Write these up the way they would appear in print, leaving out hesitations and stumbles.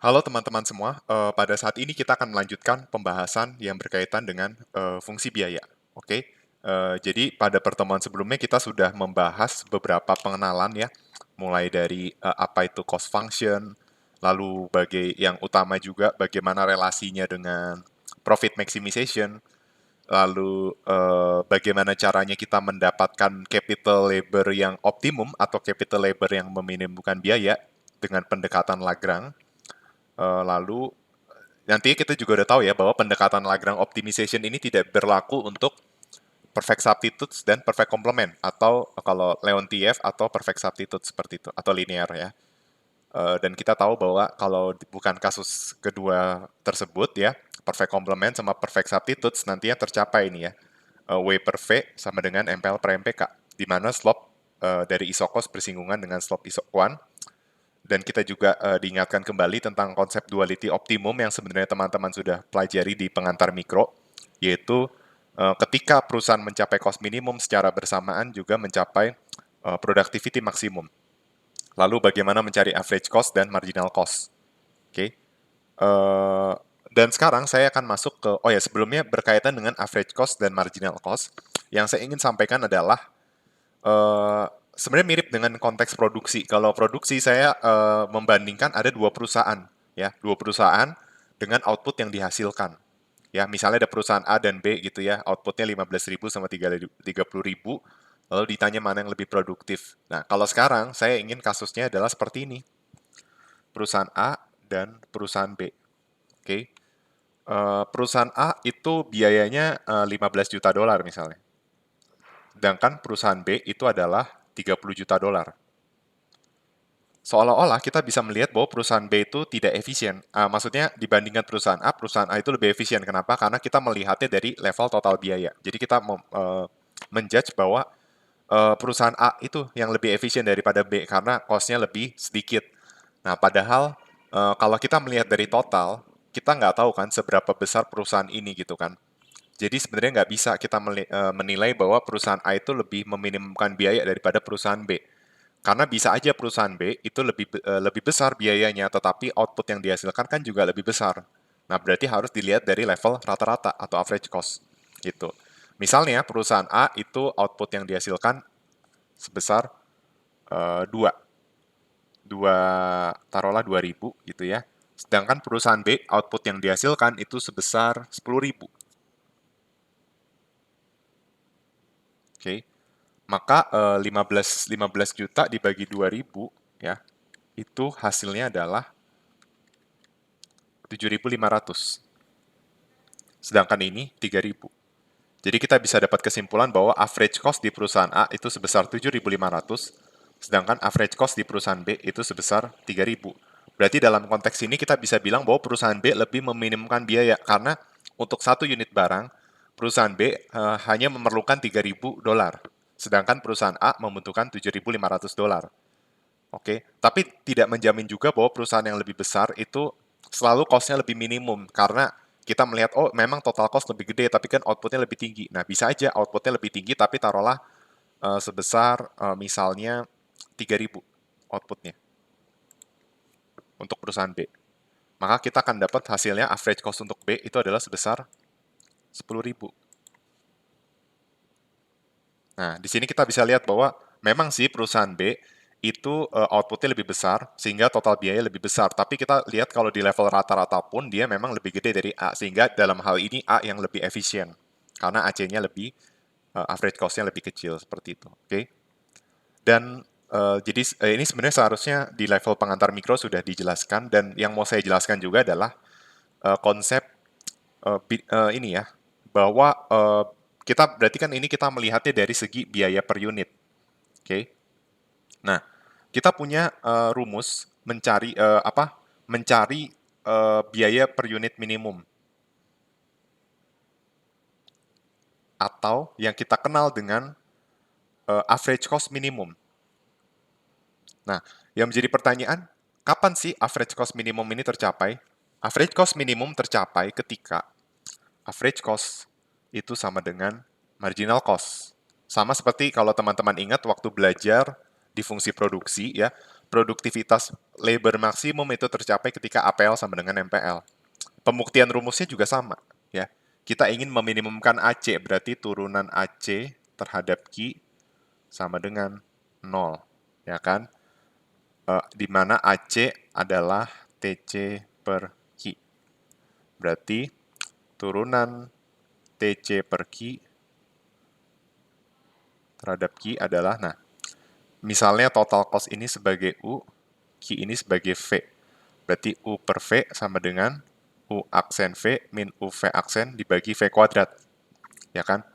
Halo teman-teman semua, pada saat ini kita akan melanjutkan pembahasan yang berkaitan dengan fungsi biaya. Oke, jadi pada pertemuan sebelumnya kita sudah membahas beberapa pengenalan ya, mulai dari apa itu cost function, lalu yang utama juga bagaimana relasinya dengan profit maximization, lalu bagaimana caranya kita mendapatkan capital labor yang optimum atau capital labor yang meminimumkan biaya dengan pendekatan Lagrange. Lalu nanti kita juga udah tahu ya bahwa pendekatan Lagrange optimization ini tidak berlaku untuk perfect substitutes dan perfect complement atau kalau Leontief atau perfect substitute seperti itu atau linear ya. Dan kita tahu bahwa kalau bukan kasus kedua tersebut ya, perfect complement sama perfect substitutes nantinya tercapai ini ya. W per V sama dengan MPL per MPK, di mana slope dari isokos bersinggungan dengan slope isokwan. Dan kita juga diingatkan kembali tentang konsep duality optimum yang sebenarnya teman-teman sudah pelajari di pengantar mikro, yaitu ketika perusahaan mencapai cost minimum secara bersamaan juga mencapai productivity maksimum. Lalu bagaimana mencari average cost dan marginal cost. Oke. Okay. Dan sekarang saya akan masuk ke, oh ya sebelumnya berkaitan dengan average cost dan marginal cost, yang saya ingin sampaikan adalah eh, sebenarnya mirip dengan konteks produksi. Kalau produksi saya membandingkan ada dua perusahaan, ya, dua perusahaan dengan output yang dihasilkan. Ya, misalnya ada perusahaan A dan B gitu ya, outputnya 15.000 sama 30.000, lalu ditanya mana yang lebih produktif. Nah, kalau sekarang saya ingin kasusnya adalah seperti ini, perusahaan A dan perusahaan B. Oke, okay. Perusahaan A itu biayanya 15 juta dolar misalnya. Sedangkan perusahaan B itu adalah 30 juta dolar. Seolah-olah kita bisa melihat bahwa perusahaan B itu tidak efisien. Maksudnya dibandingkan perusahaan A itu lebih efisien. Kenapa? Karena kita melihatnya dari level total biaya. Jadi kita menjudge bahwa perusahaan A itu yang lebih efisien daripada B karena cost-nya lebih sedikit. Nah, padahal kalau kita melihat dari total, kita nggak tahu kan seberapa besar perusahaan ini gitu kan. Jadi sebenarnya nggak bisa kita menilai bahwa perusahaan A itu lebih meminimumkan biaya daripada perusahaan B. Karena bisa aja perusahaan B itu lebih besar biayanya, tetapi output yang dihasilkan kan juga lebih besar. Nah, berarti harus dilihat dari level rata-rata atau average cost. Gitu. Misalnya perusahaan A itu output yang dihasilkan sebesar 2. 2 taruhlah 2.000 gitu ya. Sedangkan perusahaan B output yang dihasilkan itu sebesar 10.000. Oke. Okay. Maka 15 juta dibagi 2.000 ya, itu hasilnya adalah 7.500. Sedangkan ini 3.000. Jadi kita bisa dapat kesimpulan bahwa average cost di perusahaan A itu sebesar 7.500, sedangkan average cost di perusahaan B itu sebesar 3.000. Berarti dalam konteks ini kita bisa bilang bahwa perusahaan B lebih meminimumkan biaya karena untuk satu unit barang, perusahaan B hanya memerlukan 3.000 dolar, sedangkan perusahaan A membutuhkan 7.500 dolar. Oke, tapi tidak menjamin juga bahwa perusahaan yang lebih besar itu selalu cost-nya lebih minimum karena kita melihat oh memang total cost lebih gede tapi kan outputnya lebih tinggi. Nah bisa aja outputnya lebih tinggi tapi taruhlah sebesar misalnya 3.000 outputnya untuk perusahaan B. Maka kita akan dapat hasilnya average cost untuk B itu adalah sebesar 10.000. Nah, di sini kita bisa lihat bahwa memang sih perusahaan B itu outputnya lebih besar, sehingga total biaya lebih besar. Tapi kita lihat kalau di level rata-rata pun dia memang lebih gede dari A, sehingga dalam hal ini A yang lebih efisien. Karena AC-nya lebih, average cost-nya lebih kecil, seperti itu. Oke? Okay? Dan jadi ini sebenarnya seharusnya di level pengantar mikro sudah dijelaskan, dan yang mau saya jelaskan juga adalah konsep ini ya, bahwa kita berarti kan ini kita melihatnya dari segi biaya per unit. Oke. Okay? Nah, kita punya rumus mencari apa? Mencari biaya per unit minimum atau yang kita kenal dengan average cost minimum. Nah, yang menjadi pertanyaan, kapan sih average cost minimum ini tercapai? Average cost minimum tercapai ketika average cost itu sama dengan marginal cost. Sama seperti kalau teman-teman ingat waktu belajar di fungsi produksi ya, produktivitas labor maksimum itu tercapai ketika APL sama dengan MPL. Pembuktian rumusnya juga sama, ya. Kita ingin meminimumkan AC, berarti turunan AC terhadap Q sama dengan 0, ya kan? Di mana AC adalah TC per Q. Berarti turunan TC per Q terhadap Q adalah, nah, misalnya total cost ini sebagai U, Q ini sebagai V. Berarti U per V sama dengan U aksen V min U V aksen dibagi V kuadrat. Ya kan?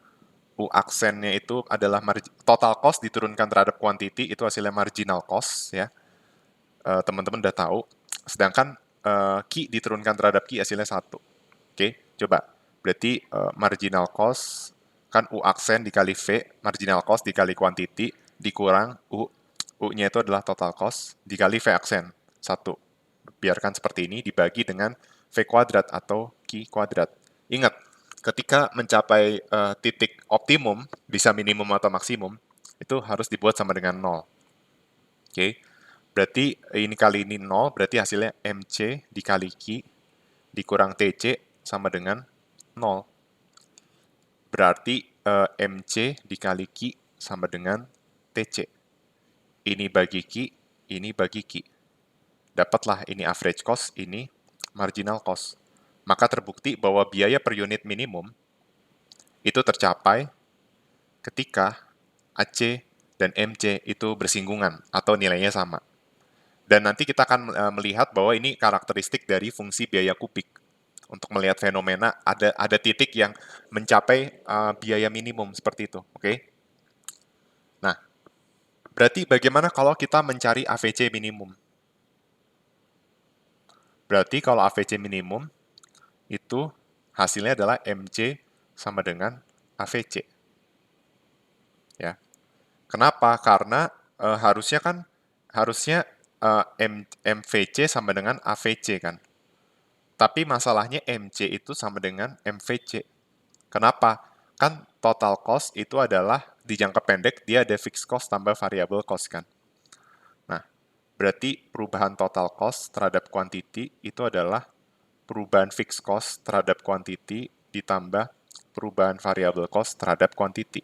U aksennya itu adalah total cost diturunkan terhadap quantity, itu hasilnya marginal cost. Ya, teman-teman udah tahu. Sedangkan Q diturunkan terhadap Q hasilnya 1. Oke, coba. Berarti marginal cost, kan U aksen dikali V, marginal cost dikali quantity, dikurang U. U-nya itu adalah total cost, dikali V aksen, 1. Biarkan seperti ini, dibagi dengan V kuadrat atau Q kuadrat. Ingat, ketika mencapai titik optimum, bisa minimum atau maksimum, itu harus dibuat sama dengan 0. Oke, berarti ini kali ini 0, berarti hasilnya MC dikali Q dikurang TC sama dengan 0. Berarti MC dikali Q sama dengan TC. Ini bagi Q, ini bagi Q. Dapatlah ini average cost, ini marginal cost. Maka terbukti bahwa biaya per unit minimum itu tercapai ketika AC dan MC itu bersinggungan atau nilainya sama. Dan nanti kita akan melihat bahwa ini karakteristik dari fungsi biaya kubik. Untuk melihat fenomena, ada titik yang mencapai biaya minimum seperti itu. Oke? Nah, berarti bagaimana kalau kita mencari AVC minimum? Berarti kalau AVC minimum, itu hasilnya adalah MC sama dengan AVC. Ya. Kenapa? Karena harusnya MVC sama dengan AVC kan. Tapi masalahnya MC itu sama dengan MVC. Kenapa? Kan total cost itu adalah di jangka pendek dia ada fixed cost tambah variable cost kan. Nah, berarti perubahan total cost terhadap quantity itu adalah perubahan fixed cost terhadap quantity ditambah perubahan variable cost terhadap quantity.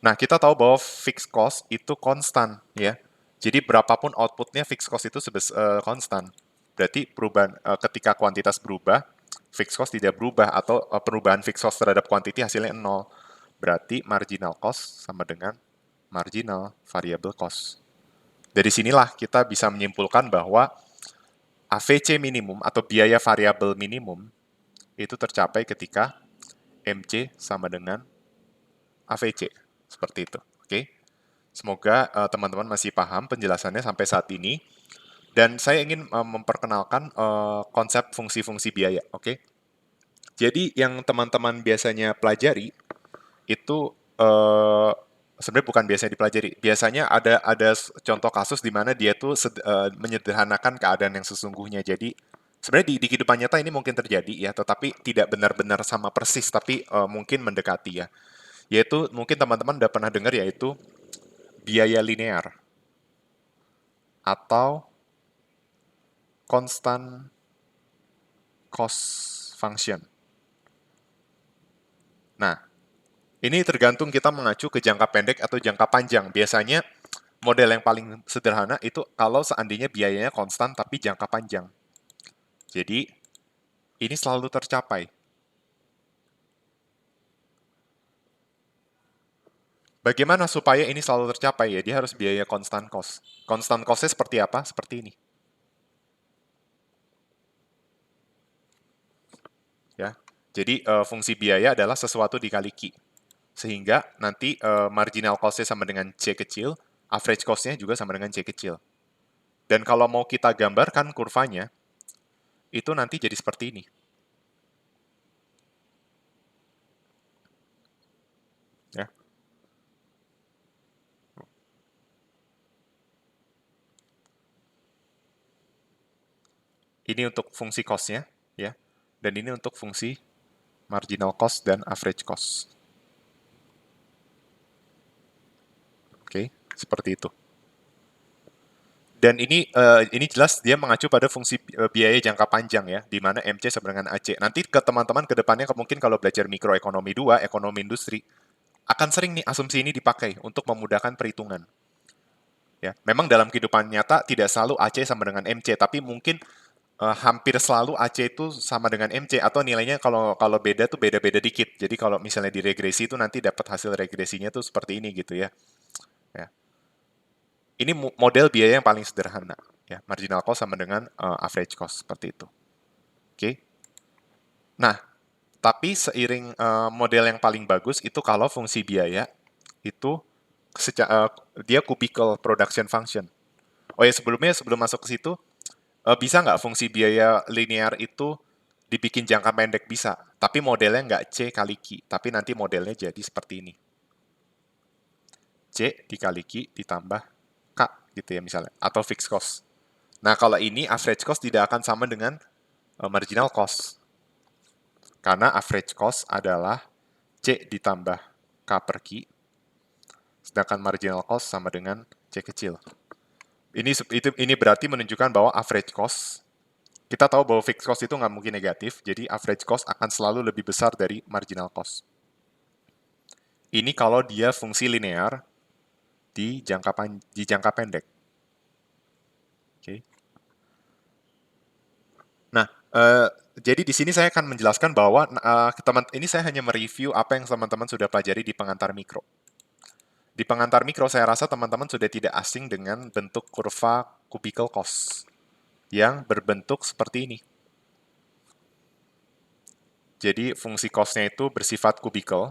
Nah, kita tahu bahwa fixed cost itu konstan, ya. Jadi berapapun outputnya fixed cost itu konstan. Berarti perubahan ketika kuantitas berubah, fixed cost tidak berubah atau perubahan fixed cost terhadap quantity hasilnya 0. Berarti marginal cost sama dengan marginal variable cost. Dari sinilah kita bisa menyimpulkan bahwa AVC minimum atau biaya variabel minimum itu tercapai ketika MC sama dengan AVC. Seperti itu. Oke. Semoga teman-teman masih paham penjelasannya sampai saat ini. Dan saya ingin memperkenalkan konsep fungsi-fungsi biaya. Oke. Jadi yang teman-teman biasanya pelajari itu sebenarnya bukan biasanya dipelajari. Biasanya ada contoh kasus di mana dia tuh menyederhanakan keadaan yang sesungguhnya. Jadi sebenarnya di kehidupan nyata ini mungkin terjadi ya, tetapi tidak benar-benar sama persis, tapi mungkin mendekati ya. Yaitu mungkin teman-teman udah pernah dengar yaitu biaya linear atau constant cost function. Nah, ini tergantung kita mengacu ke jangka pendek atau jangka panjang. Biasanya model yang paling sederhana itu kalau seandainya biayanya konstan tapi jangka panjang. Jadi, ini selalu tercapai. Bagaimana supaya ini selalu tercapai ya? Dia harus biaya constant cost. Constant cost-nya seperti apa? Seperti ini. Ya. Jadi fungsi biaya adalah sesuatu dikali Q. Sehingga nanti marginal cost-nya sama dengan C kecil, average cost-nya juga sama dengan C kecil. Dan kalau mau kita gambarkan kurvanya, itu nanti jadi seperti ini. Ya. Ini untuk fungsi cost-nya, ya. Dan ini untuk fungsi marginal cost dan average cost. Oke, seperti itu. Dan ini jelas dia mengacu pada fungsi biaya jangka panjang ya, di mana MC sama dengan AC. Nanti ke teman-teman ke depannya mungkin kalau belajar mikroekonomi 2, ekonomi industri, akan sering nih asumsi ini dipakai untuk memudahkan perhitungan. Ya, memang dalam kehidupan nyata tidak selalu AC sama dengan MC, tapi mungkin hampir selalu AC itu sama dengan MC atau nilainya kalau kalau beda tuh beda-beda dikit. Jadi kalau misalnya di regresi itu nanti dapat hasil regresinya tuh seperti ini gitu ya. Ya. Ini model biaya yang paling sederhana. Ya, marginal cost sama dengan average cost seperti itu. Oke. Nah, tapi seiring model yang paling bagus itu kalau fungsi biaya itu dia kubikel production function. Oh ya sebelumnya sebelum masuk ke situ bisa nggak fungsi biaya linear itu dibikin jangka pendek bisa, tapi modelnya nggak C kali Q, tapi nanti modelnya jadi seperti ini. C dikali Q ditambah K gitu ya misalnya, atau fixed cost. Nah kalau ini average cost tidak akan sama dengan marginal cost. Karena average cost adalah C ditambah K per Q, sedangkan marginal cost sama dengan C kecil. Ini berarti menunjukkan bahwa average cost, kita tahu bahwa fixed cost itu nggak mungkin negatif, jadi average cost akan selalu lebih besar dari marginal cost. Ini kalau dia fungsi linear di jangka pendek. Oke. Nah, jadi di sini saya akan menjelaskan bahwa ini saya hanya mereview apa yang teman-teman sudah pelajari di pengantar mikro. Di pengantar mikro saya rasa teman-teman sudah tidak asing dengan bentuk kurva cubical cost yang berbentuk seperti ini. Jadi fungsi cost-nya itu bersifat kubikel,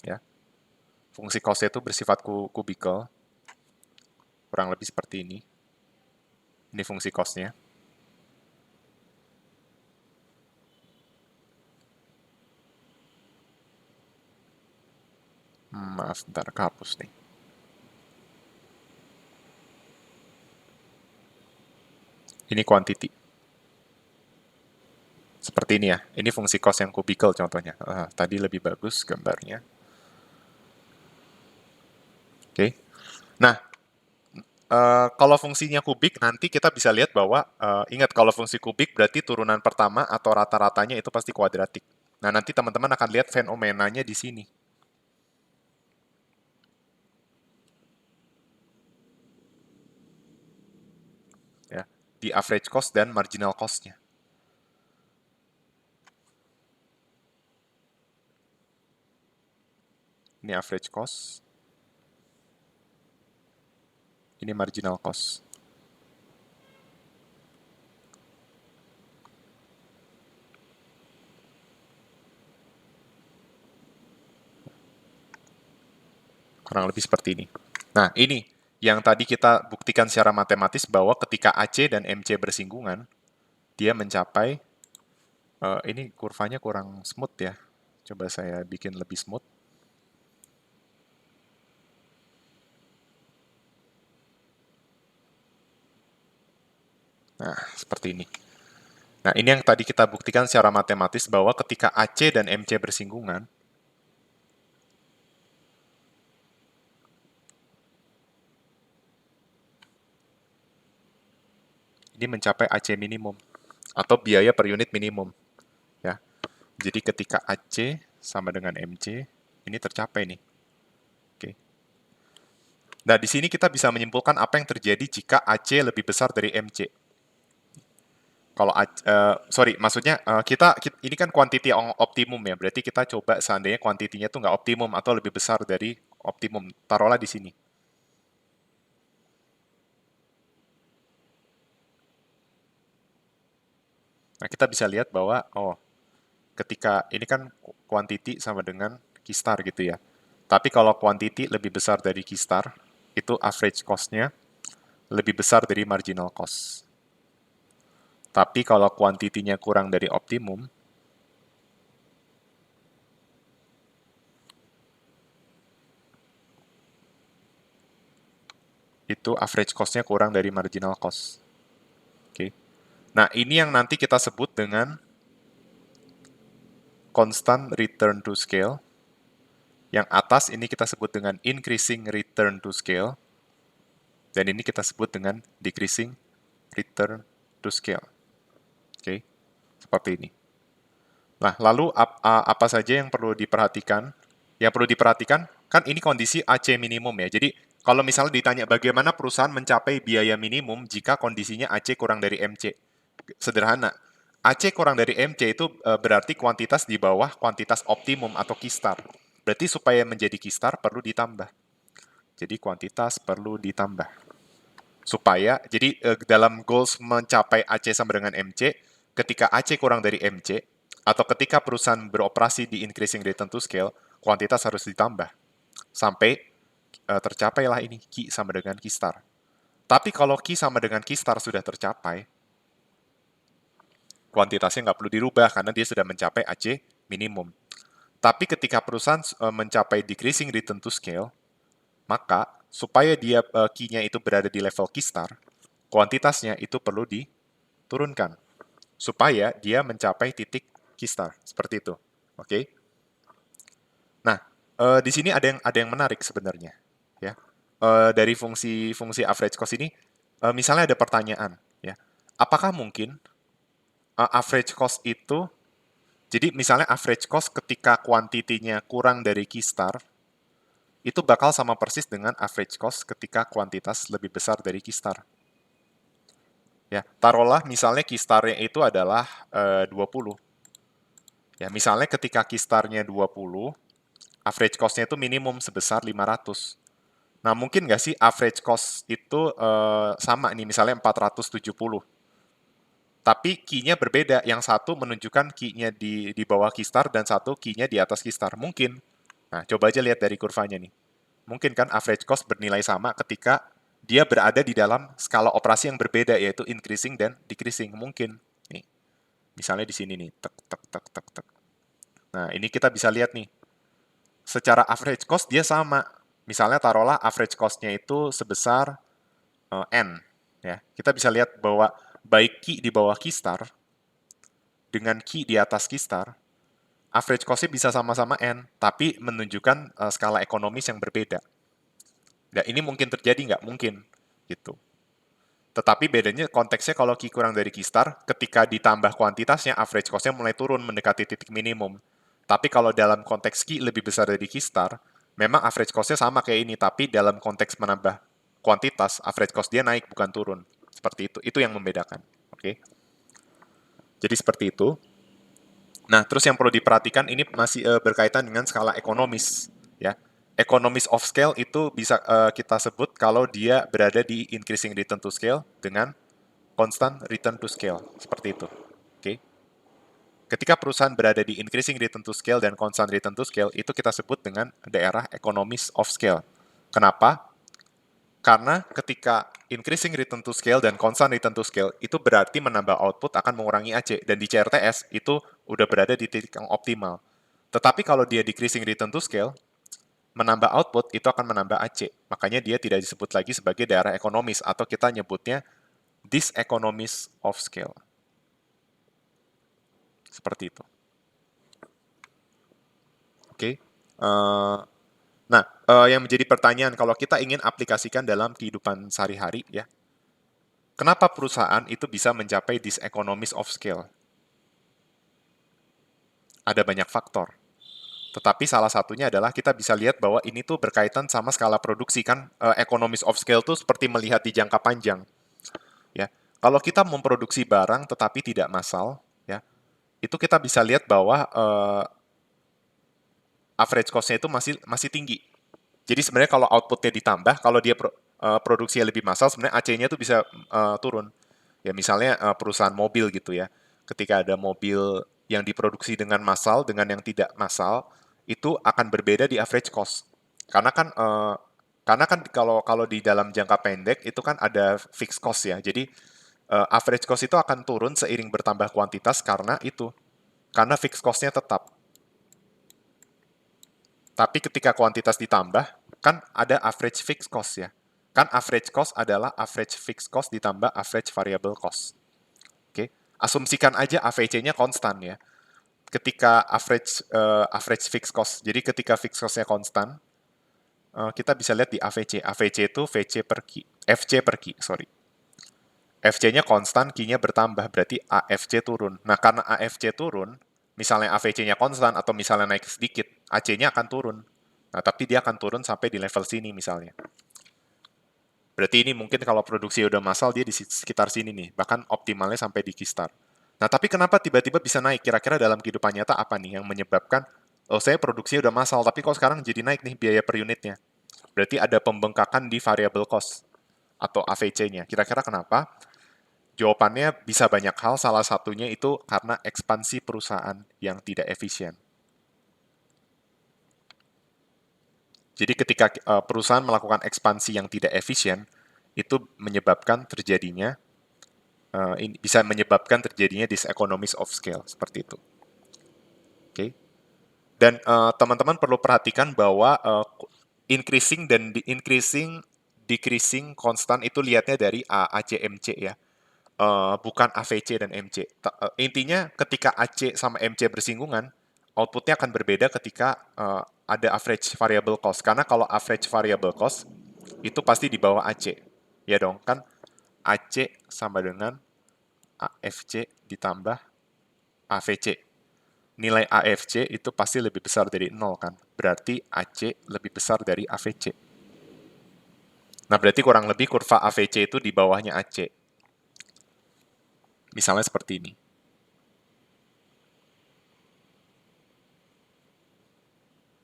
ya. Fungsi cost-nya itu bersifat kubikel, kurang lebih seperti ini. Ini fungsi cost-nya. Maaf, ntar kehapus nih. Ini quantity. Seperti ini ya. Ini fungsi cost yang kubikel contohnya. Tadi lebih bagus gambarnya. Oke. Nah, kalau fungsinya kubik, nanti kita bisa lihat bahwa, ingat kalau fungsi kubik berarti turunan pertama atau rata-ratanya itu pasti kuadratik. Nah, nanti teman-teman akan lihat fenomenanya di sini. Ya, di average cost dan marginal cost-nya. Ini average cost. Ini marginal cost. Kurang lebih seperti ini. Nah, ini yang tadi kita buktikan secara matematis bahwa ketika AC dan MC bersinggungan, dia mencapai, ini kurvanya kurang smooth ya. Coba saya bikin lebih smooth. Nah, seperti ini. Nah, ini yang tadi kita buktikan secara matematis bahwa ketika AC dan MC bersinggungan, ini mencapai AC minimum atau biaya per unit minimum. Ya. Jadi ketika AC sama dengan MC, ini tercapai nih. Oke. Nah, di sini kita bisa menyimpulkan apa yang terjadi jika AC lebih besar dari MC. Kalau sorry, maksudnya ini kan quantity optimum ya, berarti kita coba seandainya kuantitinya tuh nggak optimum atau lebih besar dari optimum, taruhlah di sini. Nah, kita bisa lihat bahwa, ketika ini kan quantity sama dengan Q star gitu ya. Tapi kalau quantity lebih besar dari Q star, itu average cost-nya lebih besar dari marginal cost. Tapi kalau quantity-nya kurang dari optimum, itu average cost-nya kurang dari marginal cost. Oke. Nah, ini yang nanti kita sebut dengan constant return to scale. Yang atas ini kita sebut dengan increasing return to scale. Dan ini kita sebut dengan decreasing return to scale. Oke, seperti ini. Nah, lalu apa saja yang perlu diperhatikan? Yang perlu diperhatikan, kan ini kondisi AC minimum ya. Jadi, kalau misalnya ditanya bagaimana perusahaan mencapai biaya minimum jika kondisinya AC kurang dari MC. Sederhana. AC kurang dari MC itu berarti kuantitas di bawah kuantitas optimum atau Q-star. Berarti supaya menjadi Q-star perlu ditambah. Jadi kuantitas perlu ditambah. Supaya, jadi dalam goals mencapai AC sama dengan MC, ketika AC kurang dari MC, atau ketika perusahaan beroperasi di increasing return to scale, kuantitas harus ditambah. Sampai tercapailah ini, Q sama dengan Q-star. Tapi kalau Q sama dengan Q-star sudah tercapai, kuantitasnya nggak perlu dirubah karena dia sudah mencapai AC minimum. Tapi ketika perusahaan mencapai decreasing return to scale, maka supaya dia Q-nya itu berada di level Q-star, kuantitasnya itu perlu diturunkan supaya dia mencapai titik Q-star seperti itu. Oke. Nah, di sini ada yang menarik sebenarnya, ya. Dari fungsi average cost ini, misalnya ada pertanyaan, ya. Apakah mungkin average cost itu, jadi misalnya average cost ketika kuantitinya kurang dari Q-star, itu bakal sama persis dengan average cost ketika kuantitas lebih besar dari Q-star. Ya, taruhlah misalnya Q-star-nya itu adalah 20. Ya, misalnya ketika Q-star-nya 20, average cost-nya itu minimum sebesar 500. Nah, mungkin nggak sih average cost itu sama nih, misalnya 470. Tapi key-nya berbeda. Yang satu menunjukkan key-nya di bawah Q-star dan satu key-nya di atas Q-star. Mungkin. Nah, coba aja lihat dari kurvanya nih. Mungkin kan average cost bernilai sama ketika dia berada di dalam skala operasi yang berbeda, yaitu increasing dan decreasing. Mungkin. Nih, misalnya di sini nih. Tek, tek, tek, tek, tek. Nah, ini kita bisa lihat nih. Secara average cost dia sama. Misalnya taruhlah average cost-nya itu sebesar N. Ya, kita bisa lihat bahwa baik key di bawah key star dengan key di atas key star, average cost-nya bisa sama-sama N, tapi menunjukkan skala ekonomis yang berbeda. Nah, ini mungkin terjadi nggak? Mungkin. Gitu. Tetapi bedanya konteksnya kalau key kurang dari key star, ketika ditambah kuantitasnya, average cost-nya mulai turun mendekati titik minimum. Tapi kalau dalam konteks key lebih besar dari key star, memang average cost-nya sama kayak ini, tapi dalam konteks menambah kuantitas, average cost dia naik bukan turun. Seperti itu. Itu yang membedakan. Oke. Jadi seperti itu. Nah, terus yang perlu diperhatikan ini masih berkaitan dengan skala ekonomis, ya. Economies of scale itu bisa kita sebut kalau dia berada di increasing return to scale dengan constant return to scale, seperti itu. Oke. Ketika perusahaan berada di increasing return to scale dan constant return to scale, itu kita sebut dengan daerah economies of scale. Kenapa? Karena ketika increasing return to scale dan constant return to scale, itu berarti menambah output akan mengurangi AC. Dan di CRTS itu udah berada di titik yang optimal. Tetapi kalau dia decreasing return to scale, menambah output itu akan menambah AC. Makanya dia tidak disebut lagi sebagai daerah ekonomis, atau kita nyebutnya diseconomies of scale. Seperti itu. Oke. Nah, yang menjadi pertanyaan kalau kita ingin aplikasikan dalam kehidupan sehari-hari, ya, kenapa perusahaan itu bisa mencapai diseconomies of scale? Ada banyak faktor. Tetapi salah satunya adalah kita bisa lihat bahwa ini tuh berkaitan sama skala produksi kan, economies of scale tuh seperti melihat di jangka panjang, ya. Kalau kita memproduksi barang tetapi tidak massal, ya, itu kita bisa lihat bahwa average cost-nya itu masih masih tinggi. Jadi sebenarnya kalau output-nya ditambah, kalau dia produksinya lebih massal, sebenarnya AC-nya itu bisa turun. Ya misalnya perusahaan mobil gitu ya. Ketika ada mobil yang diproduksi dengan massal dengan yang tidak massal, itu akan berbeda di average cost. Karena kan kalau kalau di dalam jangka pendek itu kan ada fixed cost ya. Jadi average cost itu akan turun seiring bertambah kuantitas karena itu. Karena fixed cost-nya tetap. Tapi ketika kuantitas ditambah, kan ada average fixed cost ya. Kan average cost adalah average fixed cost ditambah average variable cost. Oke, asumsikan aja AVC-nya konstan ya. Ketika average fixed cost, jadi ketika fixed cost-nya konstan, kita bisa lihat di AVC. AVC itu VC per Q. FC per key, sorry. FC-nya konstan, key-nya bertambah, berarti AFC turun. Nah, karena AFC turun, misalnya AVC-nya konstan atau misalnya naik sedikit, AC-nya akan turun. Nah, tapi dia akan turun sampai di level sini misalnya. Berarti ini mungkin kalau produksi udah massal, dia di sekitar sini nih. Bahkan optimalnya sampai di Keystart. Nah, tapi kenapa tiba-tiba bisa naik? Kira-kira dalam kehidupan nyata apa nih yang menyebabkan, oh saya produksinya udah massal, tapi kok sekarang jadi naik nih biaya per unitnya? Berarti ada pembengkakan di variable cost atau AVC-nya. Kira-kira kenapa? Jawabannya bisa banyak hal, salah satunya itu karena ekspansi perusahaan yang tidak efisien. Jadi ketika perusahaan melakukan ekspansi yang tidak efisien, itu menyebabkan terjadinya, bisa menyebabkan terjadinya diseconomies of scale, seperti itu. Oke. Dan teman-teman perlu perhatikan bahwa increasing dan decreasing konstan itu lihatnya dari ACMC ya. Bukan AVC dan MC. Intinya ketika AC sama MC bersinggungan, outputnya akan berbeda ketika ada average variable cost. Karena kalau average variable cost, itu pasti di bawah AC. Ya dong, kan AC sama dengan AFC ditambah AVC. Nilai AFC itu pasti lebih besar dari 0 kan? Berarti AC lebih besar dari AVC. Nah, berarti kurang lebih kurva AVC itu di bawahnya AC. Misalnya seperti ini.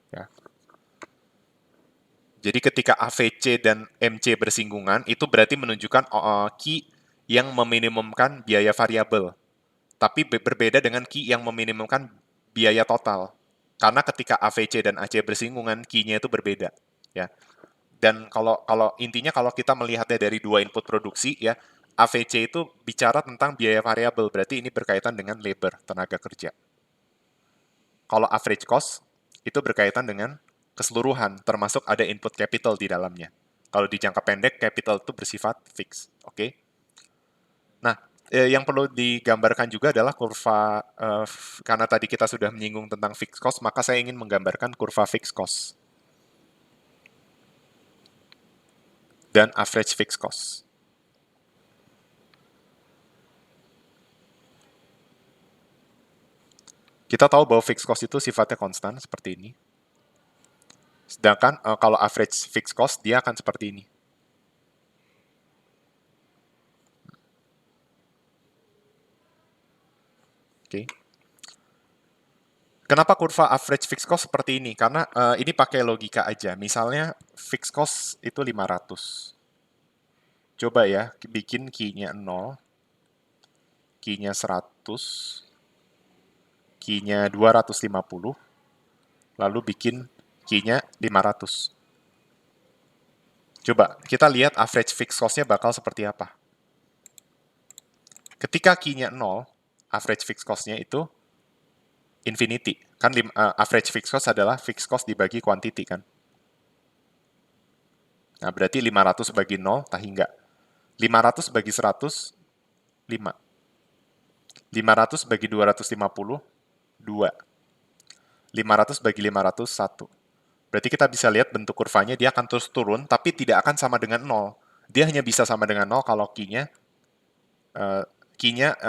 Ya. Jadi ketika AVC dan MC bersinggungan, itu berarti menunjukkan key yang meminimumkan biaya variabel. Tapi berbeda dengan key yang meminimumkan biaya total. Karena ketika AVC dan AC bersinggungan, key-nya itu berbeda. Ya. Dan kalau intinya kalau kita melihatnya dari dua input produksi, ya AVC itu bicara tentang biaya variabel, berarti ini berkaitan dengan labor, tenaga kerja. Kalau average cost, itu berkaitan dengan keseluruhan, termasuk ada input capital di dalamnya. Kalau di jangka pendek, capital itu bersifat fix. Oke? Nah, yang perlu digambarkan juga adalah kurva, karena tadi kita sudah menyinggung tentang fixed cost, maka saya ingin menggambarkan kurva fixed cost dan average fixed cost. Kita tahu bahwa fixed cost itu sifatnya konstan, seperti ini. Sedangkan kalau average fixed cost, dia akan seperti ini. Oke. Kenapa kurva average fixed cost seperti ini? Karena ini pakai logika aja. Misalnya fixed cost itu 500. Coba ya, bikin key-nya 0, key-nya 100, key-nya 250, lalu bikin key-nya 500. Coba, kita lihat average fixed cost-nya bakal seperti apa. Ketika key-nya 0, average fixed cost-nya itu infinity. Kan average fixed cost adalah fixed cost dibagi quantity kan. Nah, berarti 500 bagi 0, tah hingga. 500 bagi 100, 5. 500 bagi 250, 2. 500 bagi 500, 1. Berarti kita bisa lihat bentuk kurvanya, dia akan terus turun, tapi tidak akan sama dengan 0. Dia hanya bisa sama dengan 0 kalau key-nya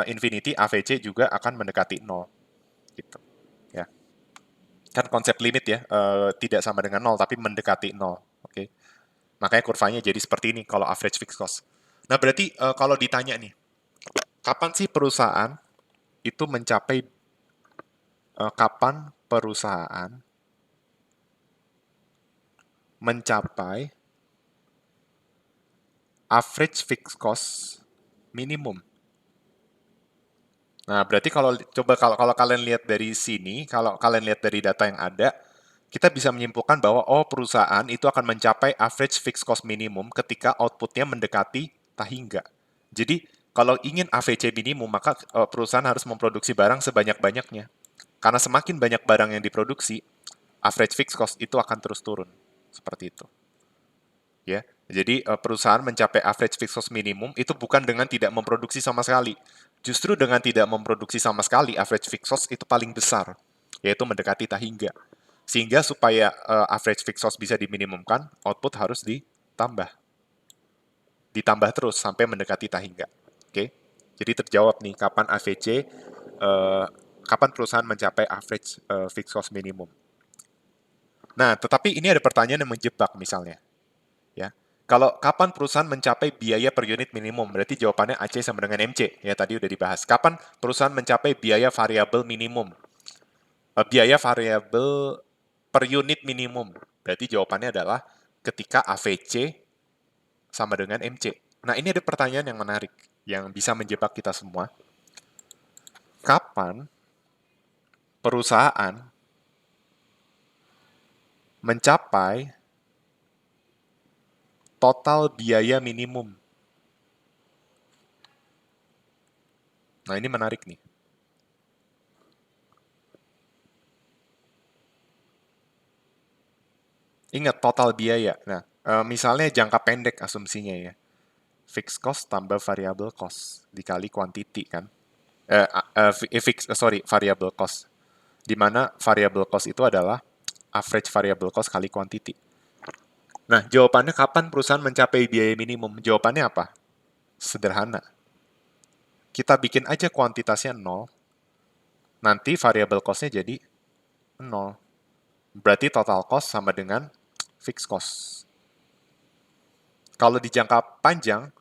infinity, AVC juga akan mendekati 0. Gitu. Ya. Kan konsep limit ya, tidak sama dengan 0, tapi mendekati 0. Oke. Makanya kurvanya jadi seperti ini kalau average fixed cost. Nah, berarti kalau ditanya nih, kapan sih perusahaan itu mencapai, kapan perusahaan mencapai average fixed cost minimum? Nah, berarti kalau kalian lihat dari sini, kalau kalian lihat dari data yang ada, kita bisa menyimpulkan bahwa perusahaan itu akan mencapai average fixed cost minimum ketika outputnya mendekati tak hingga. Jadi kalau ingin AVC minimum, maka perusahaan harus memproduksi barang sebanyak-banyaknya. Karena semakin banyak barang yang diproduksi, average fixed cost itu akan terus turun. Seperti itu. Ya. Jadi perusahaan mencapai average fixed cost minimum itu bukan dengan tidak memproduksi sama sekali. Justru dengan tidak memproduksi sama sekali, average fixed cost itu paling besar, yaitu mendekati tak hingga. Sehingga supaya average fixed cost bisa diminimumkan, output harus ditambah. ditambah terus sampai mendekati tahingga. Oke, jadi terjawab nih kapan AVC, kapan perusahaan mencapai average fixed cost minimum. Nah, tetapi ini ada pertanyaan yang menjebak misalnya, ya. Kalau kapan perusahaan mencapai biaya per unit minimum, berarti jawabannya AC sama dengan MC, ya tadi udah dibahas. Kapan perusahaan mencapai biaya variabel minimum? Biaya variabel per unit minimum, berarti jawabannya adalah ketika AVC sama dengan MC. Nah, ini ada pertanyaan yang menarik, yang bisa menjebak kita semua. Kapan perusahaan mencapai total biaya minimum? Nah, ini menarik nih. Ingat total biaya. Nah, misalnya jangka pendek asumsinya ya. Fixed cost tambah variable cost dikali quantity kan. Variable cost. Di mana variable cost itu adalah average variable cost kali quantity. Nah, jawabannya kapan perusahaan mencapai biaya minimum? Jawabannya apa? Sederhana. Kita bikin aja kuantitasnya 0, nanti variable cost-nya jadi 0. Berarti total cost sama dengan fixed cost. Kalau di jangka panjang,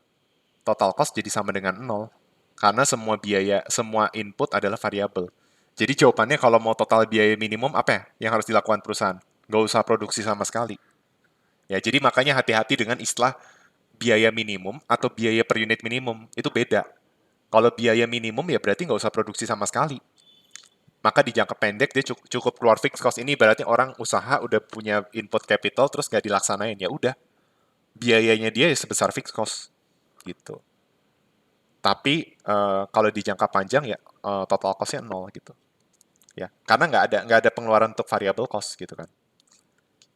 total cost jadi sama dengan 0. Karena semua biaya, semua input adalah variabel. Jadi jawabannya kalau mau total biaya minimum, apa ya yang harus dilakukan perusahaan? Nggak usah produksi sama sekali. Ya, jadi makanya hati-hati dengan istilah biaya minimum atau biaya per unit minimum. Itu beda. Kalau biaya minimum ya berarti nggak usah produksi sama sekali. Maka di jangka pendek dia cukup keluar fixed cost. Ini berarti orang usaha udah punya input capital terus nggak dilaksanain. Ya udah, biayanya dia ya sebesar fixed cost. Gitu. Tapi kalau di jangka panjang ya total cost-nya 0 gitu. Ya, karena nggak ada pengeluaran untuk variable cost gitu kan.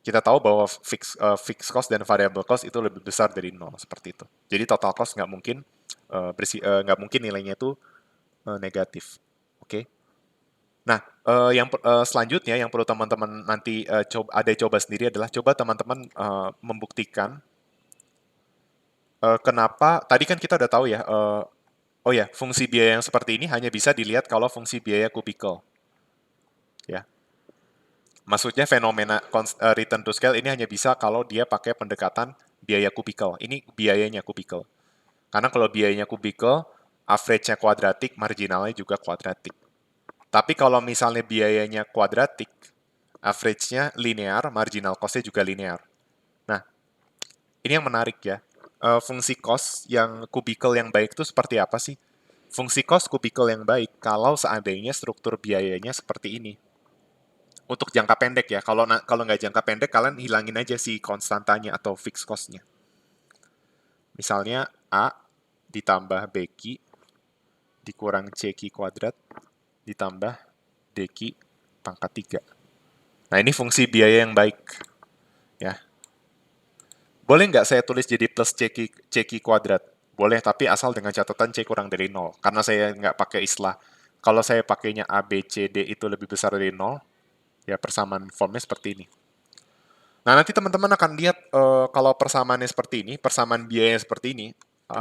Kita tahu bahwa fixed cost dan variable cost itu lebih besar dari 0 seperti itu. Jadi total cost nggak mungkin nggak mungkin nilainya itu negatif. Oke. Nah, selanjutnya yang perlu teman-teman nanti coba sendiri adalah coba teman-teman membuktikan kenapa tadi kan kita udah tahu ya. Oh ya, fungsi biaya yang seperti ini hanya bisa dilihat kalau fungsi biaya kubikel. Ya, maksudnya fenomena return to scale ini hanya bisa kalau dia pakai pendekatan biaya kubikel. Ini biayanya kubikel. Karena kalau biayanya kubikel, average-nya kuadratik, marginalnya juga kuadratik. Tapi kalau misalnya biayanya kuadratik, average-nya linear, marginal cost-nya juga linear. Nah, ini yang menarik ya. Fungsi cost yang kubikel yang baik itu seperti apa sih? Fungsi cost kubikel yang baik kalau seandainya struktur biayanya seperti ini. Untuk jangka pendek ya, kalau nggak jangka pendek, kalian hilangin aja si konstantanya atau fixed cost-nya. Misalnya A ditambah BQ dikurang CQ kuadrat ditambah DQ pangkat 3. Nah, ini fungsi biaya yang baik. Ya. Boleh nggak saya tulis jadi plus CQ kuadrat? Boleh, tapi asal dengan catatan C kurang dari 0. Karena saya nggak pakai istilah. Kalau saya pakainya A, B, C, D itu lebih besar dari 0, ya persamaan formnya seperti ini. Nah, nanti teman-teman akan lihat kalau persamaannya seperti ini, persamaan biayanya seperti ini,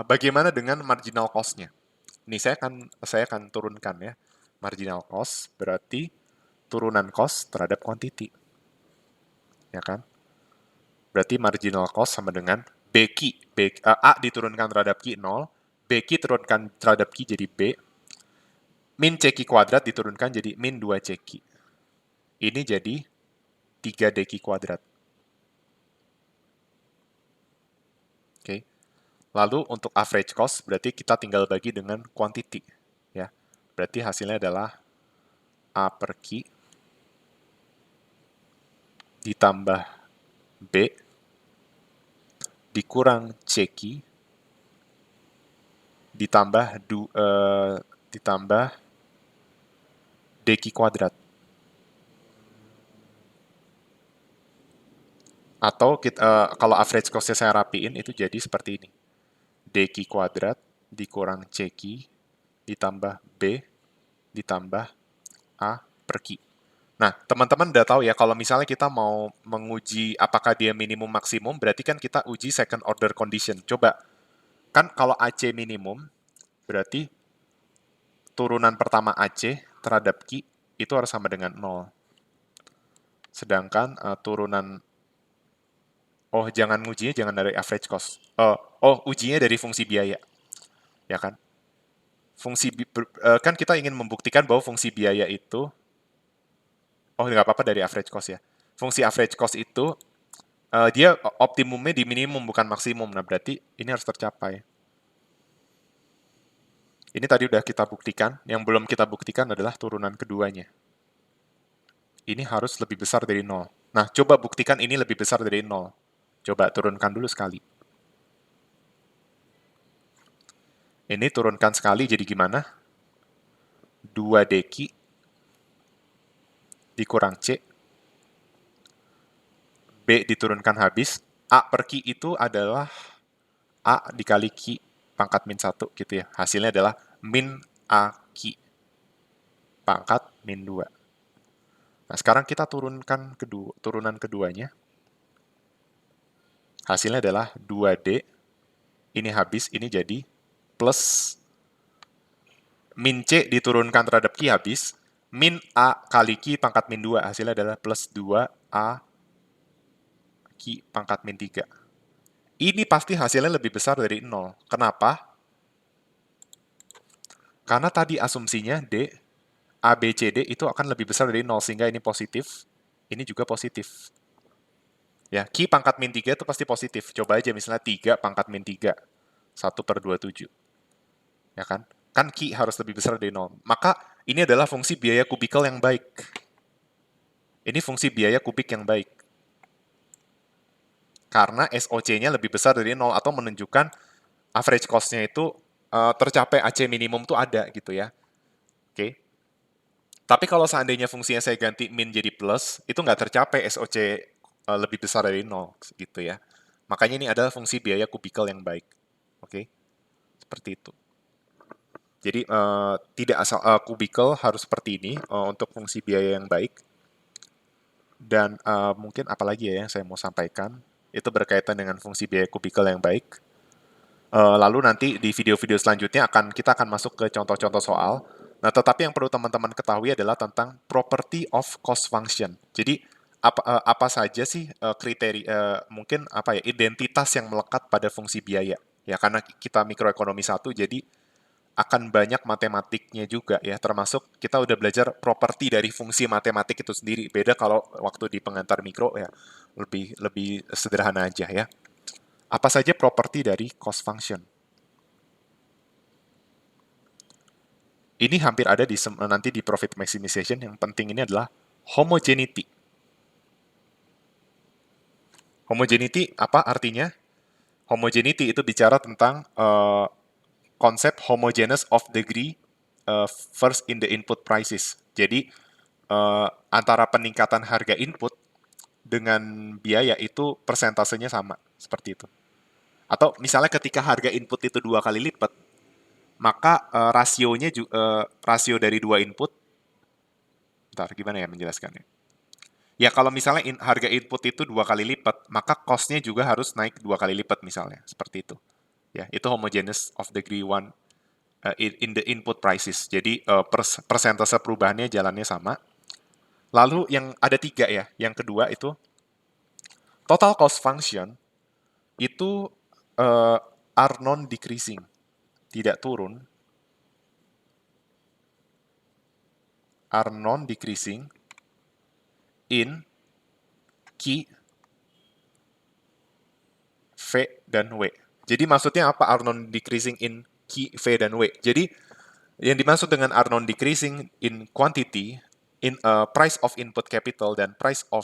bagaimana dengan marginal cost-nya. Ini saya akan turunkan ya. Marginal cost berarti turunan cost terhadap quantity. Ya kan? Berarti marginal cost sama dengan A diturunkan terhadap Q 0, BQ turunkan terhadap Q jadi B, min CQ kuadrat diturunkan jadi min 2 CQ. Ini jadi 3 DQ kuadrat. Oke. Lalu untuk average cost berarti kita tinggal bagi dengan quantity. Ya. Berarti hasilnya adalah A per Q ditambah B dikurang CQ ditambah DQ kuadrat. Atau kalau average cost-nya saya rapiin itu jadi seperti ini. DQ kuadrat dikurang CQ ditambah B ditambah A per Q. Nah, teman-teman udah tahu ya, kalau misalnya kita mau menguji apakah dia minimum maksimum, berarti kan kita uji second order condition. Coba Kan kalau AC minimum, berarti turunan pertama AC terhadap Q itu harus sama dengan 0. Sedangkan turunan, oh jangan ujinya jangan dari average cost. Ujinya dari fungsi biaya, ya kan? Kan kita ingin membuktikan bahwa fungsi biaya itu, nggak apa-apa dari average cost ya. Fungsi average cost itu dia optimumnya di minimum bukan maksimum. Nah berarti ini harus tercapai. Ini tadi udah kita buktikan. Yang belum kita buktikan adalah turunan keduanya. Ini harus lebih besar dari 0. Nah, coba buktikan ini lebih besar dari 0. Coba turunkan dulu sekali. Ini turunkan sekali jadi gimana? 2 deki dikurang C. B diturunkan habis. A per Q itu adalah A dikali Q pangkat min 1 gitu ya. Hasilnya adalah min A Q pangkat min 2. Nah, sekarang kita turunkan turunan keduanya. Hasilnya adalah 2D. Ini habis, ini jadi plus min C diturunkan terhadap Q habis. Min A kali Q pangkat min 2. Hasilnya adalah plus 2A Q pangkat min 3. Ini pasti hasilnya lebih besar dari 0. Kenapa? Karena tadi asumsinya D, A, B, C, D itu akan lebih besar dari 0. Sehingga ini positif, ini juga positif. Ya, Q pangkat min 3 itu pasti positif. Coba aja misalnya 3 pangkat min 3. 1 per 27. Ya kan? Kan Q harus lebih besar dari 0. Maka ini adalah fungsi biaya kubikel yang baik. Ini fungsi biaya kubik yang baik. Karena SOC-nya lebih besar dari 0 atau menunjukkan average cost-nya itu tercapai AC minimum itu ada gitu ya. Oke. Tapi kalau seandainya fungsinya saya ganti min jadi plus, itu nggak tercapai SOC lebih besar dari 0 gitu ya. Makanya ini adalah fungsi biaya kubikel yang baik. Oke. Seperti itu. Jadi tidak asal kubikel harus seperti ini untuk fungsi biaya yang baik. Dan mungkin apalagi ya yang saya mau sampaikan, itu berkaitan dengan fungsi biaya kubikel yang baik. Lalu nanti di video-video selanjutnya kita akan masuk ke contoh-contoh soal. Nah, tetapi yang perlu teman-teman ketahui adalah tentang property of cost function. Jadi apa saja sih kriteria mungkin apa ya identitas yang melekat pada fungsi biaya? Ya karena kita mikroekonomi 1 jadi akan banyak matematiknya juga ya, termasuk kita udah belajar properti dari fungsi matematik itu sendiri. Beda kalau waktu di pengantar mikro ya lebih lebih sederhana aja ya. Apa saja properti dari cost function? Ini hampir ada nanti di profit maximization. Yang penting ini adalah homogeneity. Homogeneity apa artinya? Homogeneity itu bicara tentang konsep homogeneous of degree first in the input prices. Jadi antara peningkatan harga input dengan biaya itu persentasenya sama, seperti itu. Atau misalnya ketika harga input itu 2 kali lipat, maka rasionya rasio dari 2 input, bentar gimana ya menjelaskannya? Ya kalau misalnya harga input itu 2 kali lipat, maka cost-nya juga harus naik 2 kali lipat misalnya, seperti itu. Ya, itu homogeneous of degree one in the input prices. Jadi persentase perubahannya jalannya sama. Lalu yang ada 3 ya. Yang kedua itu total cost function itu are non-decreasing, tidak turun, are non-decreasing in Q, V, dan W. Jadi maksudnya apa are non-decreasing in Q, V, dan W? Jadi yang dimaksud dengan are non-decreasing in quantity, in price of input capital dan price of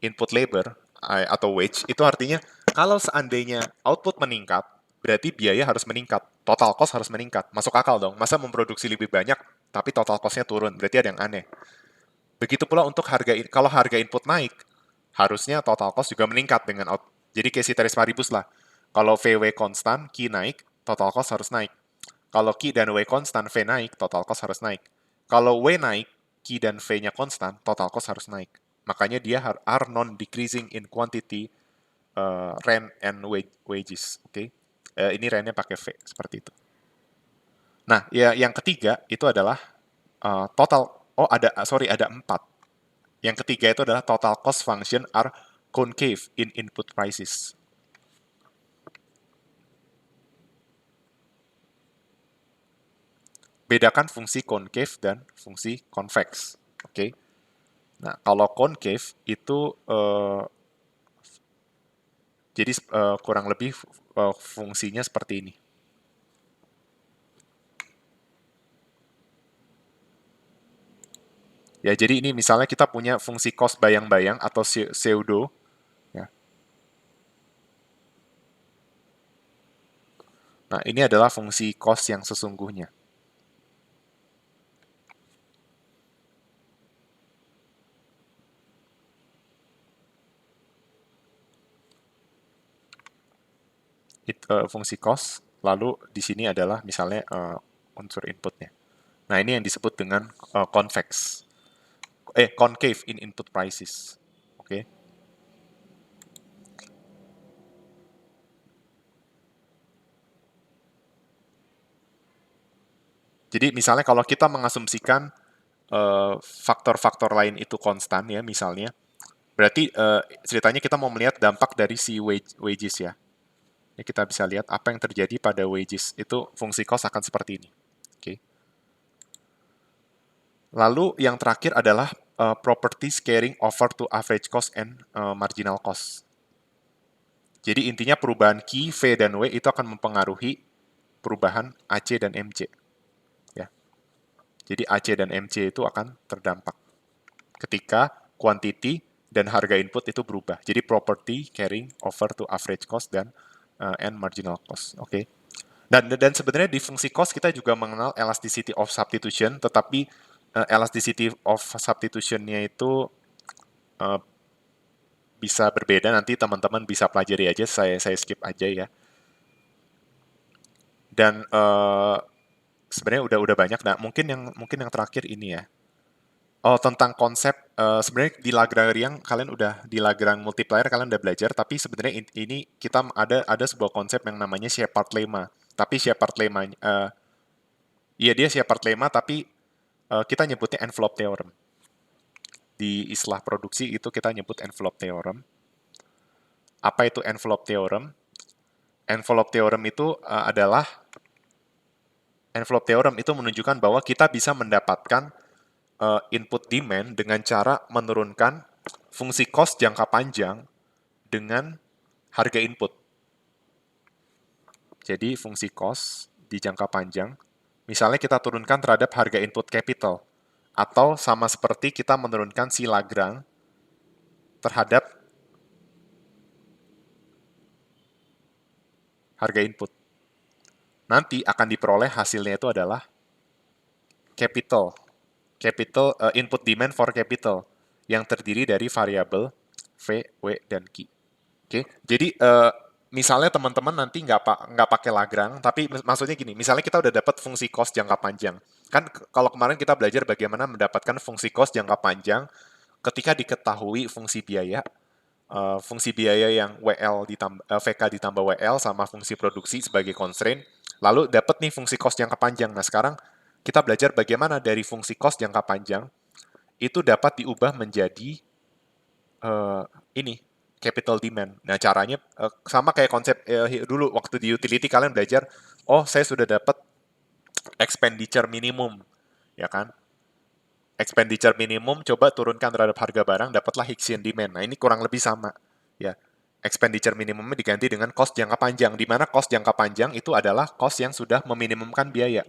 input labor atau wage, itu artinya kalau seandainya output meningkat, berarti biaya harus meningkat, total cost harus meningkat. Masuk akal dong, masa memproduksi lebih banyak, tapi total cost-nya turun, berarti ada yang aneh. Begitu pula untuk kalau harga input naik, harusnya total cost juga meningkat dengan jadi kayak ceteris paribus lah. Kalau VW konstan, Q naik, total cost harus naik. Kalau Q dan W konstan, V naik, total cost harus naik. Kalau W naik, Q dan V-nya konstan, total cost harus naik. Makanya dia are non-decreasing in quantity, rent and wages. Oke. Ini randnya pakai V, seperti itu. Nah, ya yang ketiga itu adalah total, ada 4. Yang ketiga itu adalah total cost function are concave in input prices. Bedakan fungsi concave dan fungsi convex. Oke. Nah, kalau concave itu jadi kurang lebih fungsinya seperti ini. Ya, jadi ini misalnya kita punya fungsi cos bayang-bayang atau pseudo. Ya. Nah, ini adalah fungsi cos yang sesungguhnya. Fungsi cos, lalu di sini adalah misalnya unsur inputnya. Nah, ini yang disebut dengan convex. Concave in input prices. Oke. Okay. Jadi misalnya kalau kita mengasumsikan faktor-faktor lain itu konstan ya misalnya, berarti ceritanya kita mau melihat dampak dari si wages ya. Ya, kita bisa lihat apa yang terjadi pada wages. Itu fungsi cost akan seperti ini. Oke. Lalu yang terakhir adalah properties carrying over to average cost and marginal cost. Jadi intinya perubahan Q, V, dan W itu akan mempengaruhi perubahan AC dan MC. Ya. Jadi AC dan MC itu akan terdampak ketika quantity dan harga input itu berubah. Jadi property carrying over to average cost dan and marginal cost. Oke. Okay. Dan sebenarnya di fungsi cost kita juga mengenal elasticity of substitution, tetapi elasticity of substitution-nya itu uh, bisa berbeda. Nanti teman-teman bisa pelajari aja. Saya skip aja ya. Dan sebenarnya udah banyak. Nah, mungkin yang terakhir ini ya. Oh, tentang konsep sebenarnya di Lagrangian kalian udah di Lagrange multiplier kalian udah belajar, tapi sebenarnya ini kita ada sebuah konsep yang namanya Shepard lemma. Tapi Shepard lemma iya dia Shepard lemma tapi kita nyebutnya envelope theorem. Di istilah produksi itu kita nyebut envelope theorem. Apa itu envelope theorem? Envelope theorem itu adalah envelope theorem itu menunjukkan bahwa kita bisa mendapatkan input demand dengan cara menurunkan fungsi cost jangka panjang dengan harga input. Jadi fungsi cost di jangka panjang, misalnya kita turunkan terhadap harga input capital, atau sama seperti kita menurunkan si Lagrange terhadap harga input. Nanti akan diperoleh hasilnya itu adalah capital, input demand for capital yang terdiri dari variabel V, W, dan Q. Oke, jadi misalnya teman-teman nanti nggak pakai Lagrange, tapi maksudnya gini, misalnya kita udah dapat fungsi cost jangka panjang. Kan kalau kemarin kita belajar bagaimana mendapatkan fungsi cost jangka panjang ketika diketahui fungsi biaya yang VK ditambah WL sama fungsi produksi sebagai constraint, lalu dapat nih fungsi cost jangka panjang. Nah sekarang kita belajar bagaimana dari fungsi cost jangka panjang itu dapat diubah menjadi uh, ini capital demand. Nah, caranya sama kayak konsep dulu waktu di utility kalian belajar, oh saya sudah dapat expenditure minimum, ya kan? Expenditure minimum coba turunkan terhadap harga barang, dapatlah Hicksian demand. Nah, ini kurang lebih sama, ya. Expenditure minimumnya diganti dengan cost jangka panjang, di mana cost jangka panjang itu adalah cost yang sudah meminimumkan biaya.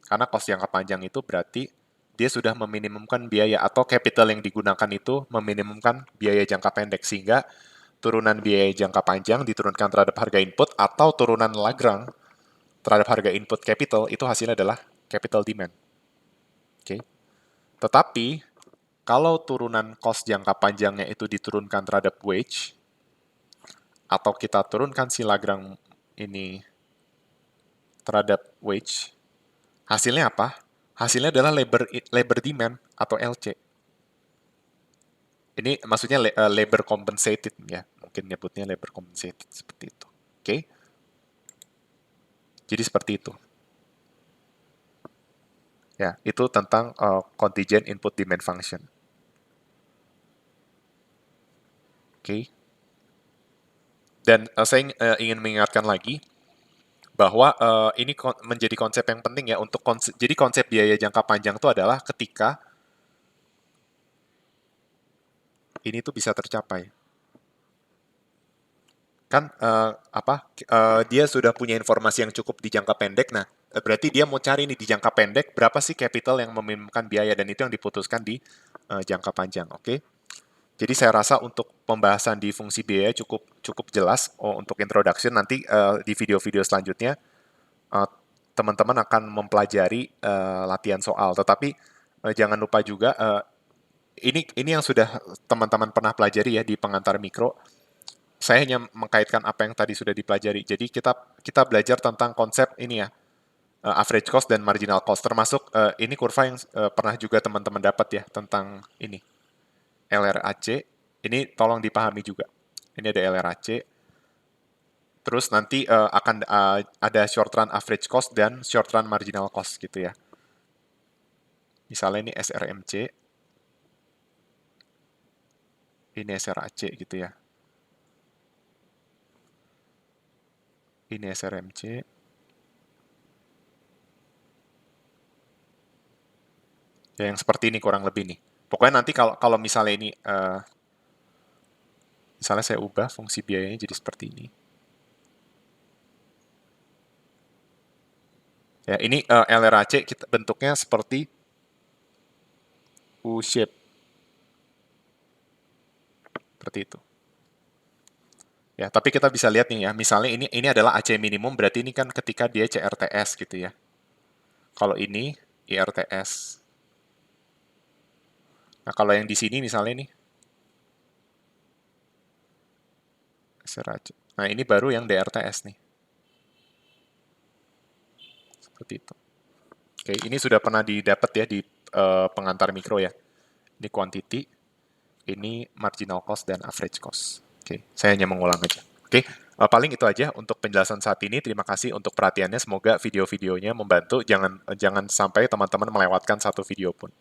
Karena cost jangka panjang itu berarti dia sudah meminimumkan biaya atau capital yang digunakan itu meminimumkan biaya jangka pendek sehingga turunan biaya jangka panjang diturunkan terhadap harga input atau turunan Lagrange terhadap harga input capital itu hasilnya adalah capital demand. Oke. Okay. Tetapi kalau turunan cost jangka panjangnya itu diturunkan terhadap wage atau kita turunkan si Lagrange ini terhadap wage, hasilnya apa? Hasilnya adalah labor demand atau LC. Ini maksudnya labor compensated ya, mungkin nyebutnya labor compensated seperti itu. Oke, jadi seperti itu. Ya, itu tentang contingent input demand function. Oke. Dan saya ingin mengingatkan lagi bahwa ini menjadi konsep yang penting ya untuk jadi konsep biaya jangka panjang itu adalah ketika ini tuh bisa tercapai. Kan dia sudah punya informasi yang cukup di jangka pendek. Nah, berarti dia mau cari nih di jangka pendek berapa sih capital yang meminimumkan biaya dan itu yang diputuskan di jangka panjang. Oke. Jadi saya rasa untuk pembahasan di fungsi biaya cukup cukup jelas untuk introduction. Nanti di video-video selanjutnya eh, teman-teman akan mempelajari latihan soal. Tetapi jangan lupa juga ini yang sudah teman-teman pernah pelajari ya di pengantar mikro. Saya hanya mengkaitkan apa yang tadi sudah dipelajari. Jadi kita belajar tentang konsep ini ya, average cost dan marginal cost. Termasuk ini kurva yang pernah juga teman-teman dapat ya tentang ini LRAC. Ini tolong dipahami juga. Ini ada LRAC. Terus nanti akan ada short run average cost dan short run marginal cost gitu ya. Misalnya ini SRMC, ini SRAC gitu ya. Ini SRMC. Ya, yang seperti ini kurang lebih nih. Pokoknya nanti kalau misalnya ini, misalnya saya ubah fungsi biayanya jadi seperti ini. Ya, ini LRAC kita bentuknya seperti U-shape. Seperti itu. Ya, tapi kita bisa lihat nih ya, misalnya ini adalah AC minimum, berarti ini kan ketika dia CRTS gitu ya. Kalau ini IRTS. Nah, kalau yang di sini misalnya nih, SRAC. Nah, ini baru yang DRTS nih. Seperti itu. Oke, ini sudah pernah didapat ya di pengantar mikro ya. Ini quantity, ini marginal cost dan average cost. Oke, saya hanya mengulang aja. Oke, paling itu aja untuk penjelasan saat ini. Terima kasih untuk perhatiannya. Semoga video-videonya membantu. Jangan sampai teman-teman melewatkan satu video pun.